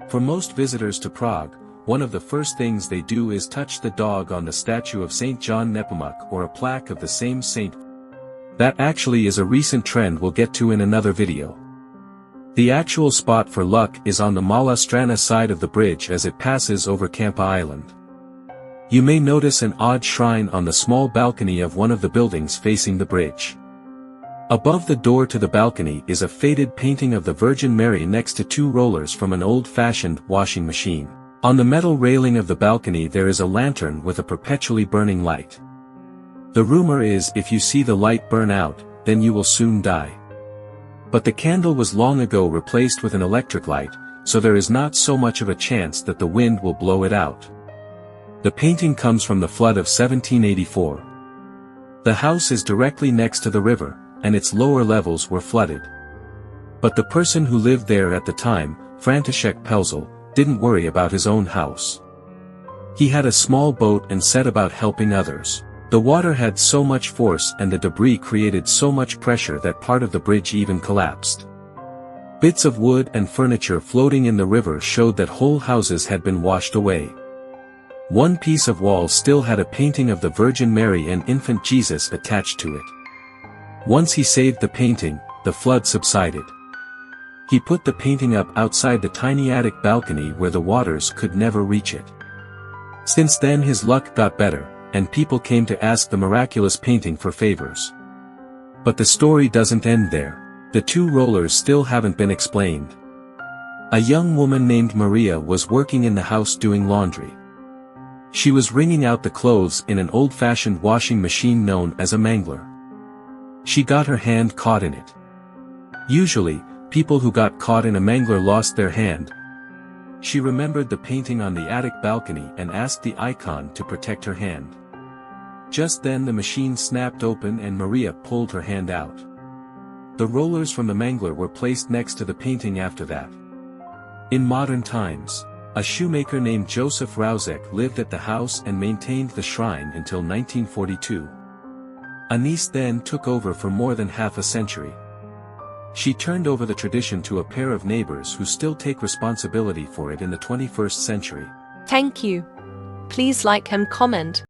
For most visitors to Prague, one of the first things they do is touch the dog on the statue of St. John Nepomuk or a plaque of the same saint. That actually is a recent trend we'll get to in another video. The actual spot for luck is on the Mala Strana side of the bridge as it passes over Kampa Island. You may notice an odd shrine on the small balcony of one of the buildings facing the bridge. Above the door to the balcony is a faded painting of the Virgin Mary next to two rollers from an old-fashioned washing machine. On the metal railing of the balcony there is a lantern with a perpetually burning light. The rumor is if you see the light burn out, then you will soon die. But the candle was long ago replaced with an electric light, so there is not so much of a chance that the wind will blow it out. The painting comes from the flood of 1784. The house is directly next to the river, and its lower levels were flooded. But the person who lived there at the time, František Pelzel, didn't worry about his own house. He had a small boat and set about helping others. The water had so much force and the debris created so much pressure that part of the bridge even collapsed. Bits of wood and furniture floating in the river showed that whole houses had been washed away. One piece of wall still had a painting of the Virgin Mary and Infant Jesus attached to it. Once he saved the painting, the flood subsided. He put the painting up outside the tiny attic balcony where the waters could never reach it. Since then his luck got better, and people came to ask the miraculous painting for favors. But the story doesn't end there. The two rollers still haven't been explained. A young woman named Maria was working in the house doing laundry. She was wringing out the clothes in an old-fashioned washing machine known as a mangler. She got her hand caught in it. Usually, people who got caught in a mangler lost their hand. She remembered the painting on the attic balcony and asked the icon to protect her hand. Just then the machine snapped open and Maria pulled her hand out. The rollers from the mangler were placed next to the painting after that. In modern times, a shoemaker named Joseph Rausek lived at the house and maintained the shrine until 1942. A niece then took over for more than half a century. She turned over the tradition to a pair of neighbors who still take responsibility for it in the 21st century. Thank you. Please like and comment.